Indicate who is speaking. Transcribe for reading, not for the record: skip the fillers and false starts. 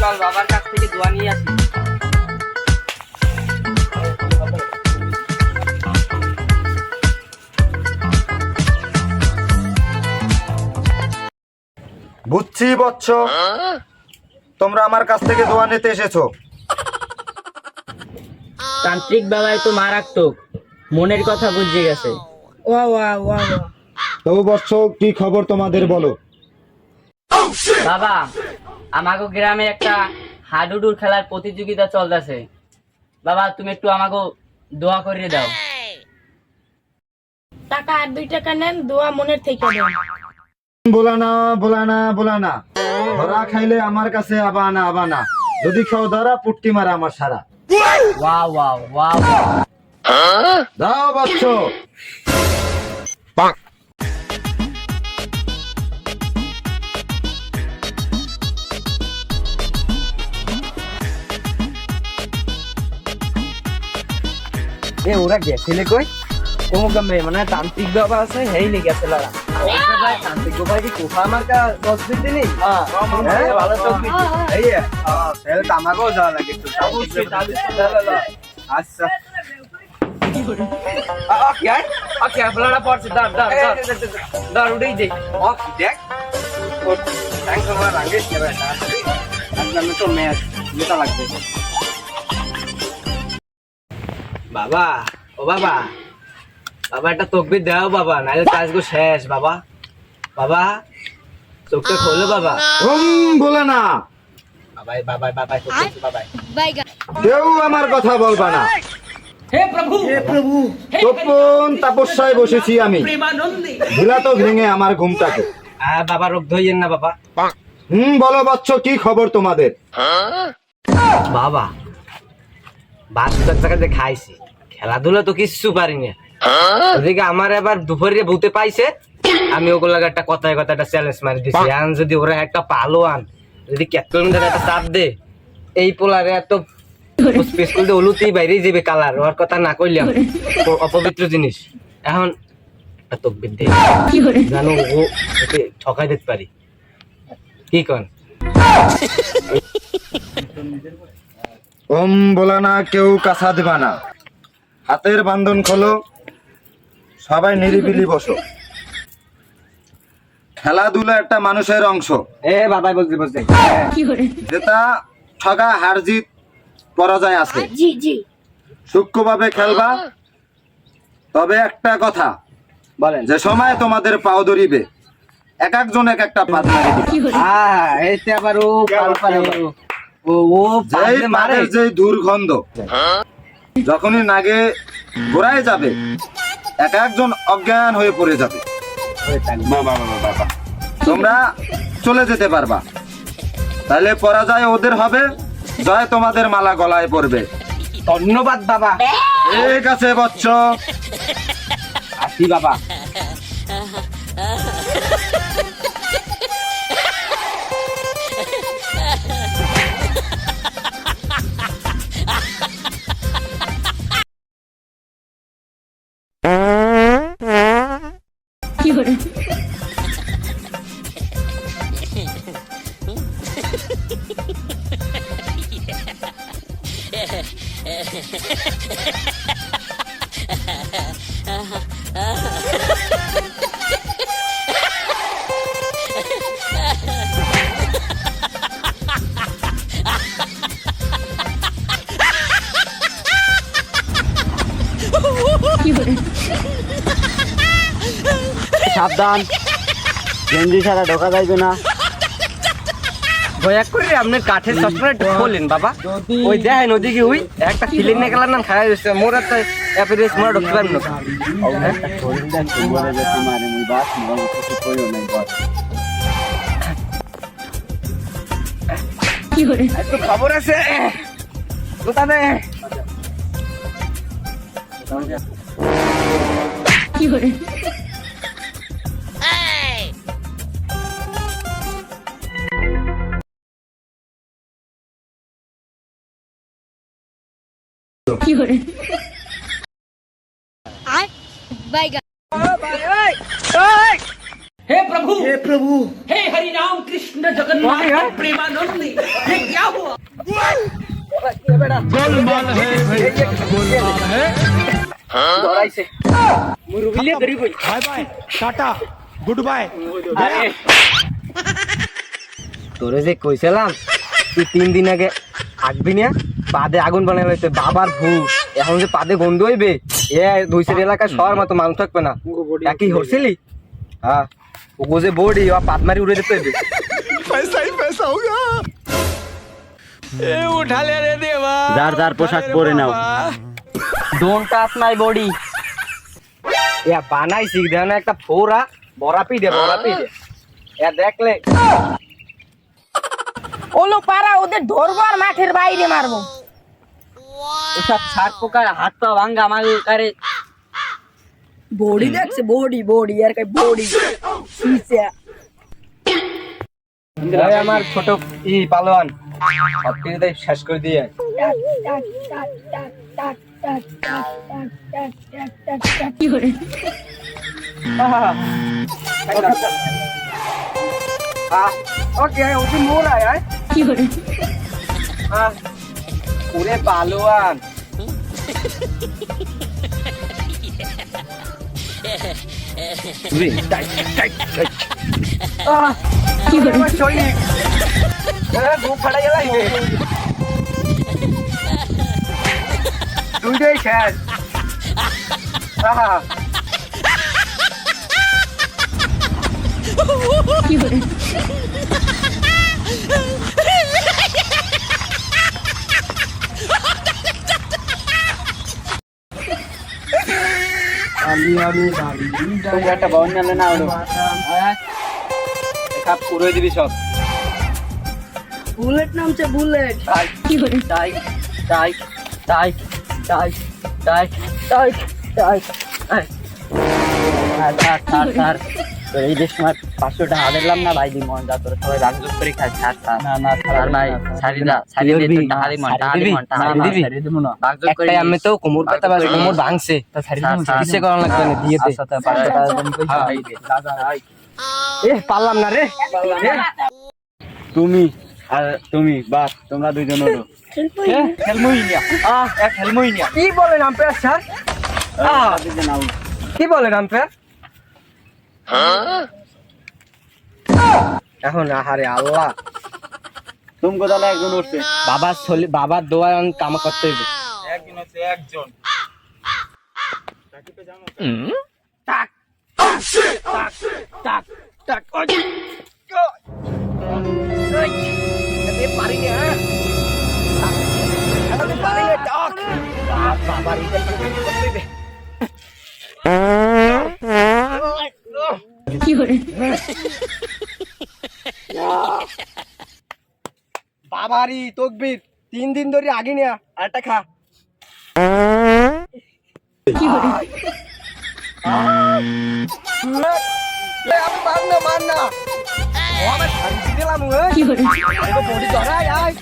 Speaker 1: চল বাবার কাছ থেকে দোয়া নিয়ে আসি।
Speaker 2: বুঝছি বচ্চ, তোমরা আমার কাছ থেকে দোয়া নিতে এসেছো।
Speaker 1: তান্ত্রিক বাবাই তো মারাত্মক, মনের কথা বুঝে গেছে।
Speaker 3: ওয়া ওয়া ওয়া ওয়া।
Speaker 2: তবু বচ্চ, কি খবর তোমাদের বলো।
Speaker 1: বাবা, আমাগো গ্রামে একটা হাডুডুর খেলার প্রতিযোগিতা চলতেছে। বাবা তুমি একটু আমাগো দোয়া করে দাও।
Speaker 3: টাকা আর 2 টাকা নেন, দোয়া মনের থেকে দেন।
Speaker 2: বোলানা বোলানা বোলানা, ধরা খাইলে আমার কাছে আবানা আবানা, যদি খাও ধরা পুট্টি মারা আমার সারা।
Speaker 1: Wow wow wow.
Speaker 2: দাও বচ্চ।
Speaker 1: এ ওরা গেছিলে কই? কোন গ্রামে মানে তান্ত্রিক বাবা আছে, হেই লে গেছিল ওরা। ভাই তান্ত্রিক বাবা কি কোফা মার্কা তসবির দিনি? হ্যাঁ ভালো তসবির। এই সেল তামাগো যাওয়া লাগে একটু। অবশ্যই তাবিজ দাও। আচ্ছা ওকে আপনারা পড়ছে দাঁড় দাঁড় দাঁড় উঠেই দে। ওকে দেখ ওর ট্যাঙ্ক আমার রাঙ্গে যাবে না। আপনার তো ম্যাচ যেটা লাগবে। বাবা ও বাবা, বাবা একটা তকবির দাও বাবা, নাহলে কাজগো শেষ বাবা। বাবা চোখটা খোলো বাবা।
Speaker 2: বোলানা,
Speaker 1: বাবাই বাবাই বাবাই বাবাই।
Speaker 2: কেউ আমার কথা বলবা না।
Speaker 1: হে প্রভু হে প্রভু,
Speaker 2: তপন তাপস্যায় বসেছি আমি, ঢিলা তো ভেঙে আমার ঘুমটাকে।
Speaker 1: বাবা রোগ ধইয়েন না বাবা।
Speaker 2: বলো বচ্চ, কি খবর তোমাদের।
Speaker 1: বাবা বাসটার জায়গাতে খাইছি, খেলাধুলা তো কিচ্ছু পারি না। ওদিকে আমার এবার দুপুরে ভূতে পাইছে, আমি ওগুলাকে একটা কথায় কথা একটা চ্যালেঞ্জ মারি দিছি। আন যদি ওরা একটা পালো আন, যদি ক্যাপ্টেনদের একটা চাপ দে, এই পোলারে এত স্কুল দিয়ে হলুতেই বাইরেই যাবে কালার। ওর কথা না কইলাম, অপবিত্র জিনিস। এখন একটা তকবির দে, জানো ও ওকে ঠকাই দিতে পারি। কি কন?
Speaker 2: বোলানা, কেউ কাছা দেবা না, হাতের বান্ধন খোলো, সবাই নিরিবিলি বসো। খেলাধুলা একটা মানুষের অংশ,
Speaker 1: এ বাবাই বলতে বলতে
Speaker 2: যেটা ঠগা হার জিত পরাজয় আছে।
Speaker 3: জি জি।
Speaker 2: সূক্ষ্মভাবে খেলবা, তবে একটা কথা
Speaker 1: বলেন।
Speaker 2: যে সময় তোমাদের পাও ধরিবে, এক একজন এক একটা পাত মারি দিবে।
Speaker 1: এইতে আবার ও পাল পারে, ও
Speaker 2: যেই পাতের যেই দুর্গন্ধ যখনই নাগে ঘোরায় যাবে, এক একজন অজ্ঞান হয়ে পড়ে যাবে। তোমরা চলে যেতে পারবা, তাহলে পরাজয় ওদের হবে, জয় তোমাদের মালা গলায় পড়বে।
Speaker 1: ধন্যবাদ বাবা।
Speaker 2: ঠিক আছে বচ্চ,
Speaker 1: আসি বাবা।
Speaker 4: সাবধান, গেঞ্জি ছাড়া ঢোকা যাইবে না।
Speaker 1: দয়া করে আপনার কাঠের চশমা একটু খোলেন বাবা। ওই দেখেন ওদিকে ওই একটা ফিলিং নিয়ে গেলাম না, খারাপ হয়েছে মোর একটা অ্যাপিরিয়েন্স মোরা ঢুকতে পারবেন না। একটু খবর আছে কোথাবে? হে প্রভু ধরাইছে মুরুবিলে ধরি কই
Speaker 5: bye bye tata goodbye
Speaker 1: তোরে যে কইছিলাম তুই 3 দিন আগে আগবি না পাদে আগুন বানাই লইতে বাবার ভূত এখন যে পাদে গন্ধ হইবে এ দুইসের এলাকায় শহর মতো মানুষ থাকবে না একই হরছিলি হ্যাঁ ও যে বডি ও পাদ মারি উড়ে যেতে হইবে
Speaker 5: पैसा ही पैसा होगा ए उठा ले रे देवा
Speaker 4: যার যার পোশাক পরে now
Speaker 1: don't touch my body ইয়া বানাই শিখ দেন একটা ফোরা বরাপি দে এ দেখলে
Speaker 3: ওলো পারা ওদের ধরবো আর মাঠের বাইরে মারবো।
Speaker 4: এসব ছাড় পোকার হাত পা ভাঙ্গা আমার কারে
Speaker 3: বডি দেখছে বডি আর কই বডি সিসা
Speaker 1: ওই আমার ছোট পালোয়ান সব কিছু তাই শেষ করে দিয়ে
Speaker 3: কি করে
Speaker 1: ओके उसी मोर आया है
Speaker 3: কি করে
Speaker 1: पूरे पालोआन
Speaker 3: কি করে
Speaker 1: দুইটাই শেষ
Speaker 3: কি করে
Speaker 1: তুই একটা বাউন নালে না ওলো সব পুরো দিবি সব
Speaker 3: বুলেট নামছে বুলেট
Speaker 1: তাই
Speaker 3: কি করে
Speaker 1: তাই তাই তাই তাই তাই তাই তাই তাই
Speaker 4: স্যার এই যে সময় 500 টাকা দিলাম না ভাই দিমন যা তোর সবাই রাগজোগ করে খাই ছাড়
Speaker 1: না না
Speaker 4: স্যার ভাই ছাড়িদা ছাড়ি দে তো টাকা দিমন টাকা দিমন টাকা দিবি ছাড়ি দিমু না রাগজোগ করে
Speaker 1: একটাই আমি তো কোমর ব্যথা বাজে কোমর ভাঙছে তা ছাড়ি দিমু কিসে করা লাগবে না দিয়ে দে
Speaker 4: আচ্ছা তা 500 টাকা দিন কইছো ভাই দে
Speaker 1: এ পারলাম না রে
Speaker 4: তুমি আর তুমি বাস তোমরা দুইজন ওঠো
Speaker 1: খেলমুই নিয়া খেলমুই নিয়া কি বলেন আম্পায়ার স্যার
Speaker 4: দুইজন আউট
Speaker 1: কি বলেন আম্পায়ার এখন আহারে আল্লাহ
Speaker 4: তুমি কোথায় একজন উঠছে
Speaker 1: বাবার দোয়া কাম করতে হইবে
Speaker 5: একজন আছে একজন
Speaker 1: টাক টাক টাক ওই এই পারি না আমি পারি না টাক বাবার ইটা করতে হইবে
Speaker 3: কি করে
Speaker 1: বাবারি তকবীর 3 দিন ধরে আগে নিয়া আরেকটা খা
Speaker 3: কি করে
Speaker 1: আমি মারনা ও আমার শাড়ি দিলাম ওই
Speaker 3: কি করে
Speaker 1: বডি ধরাই আয়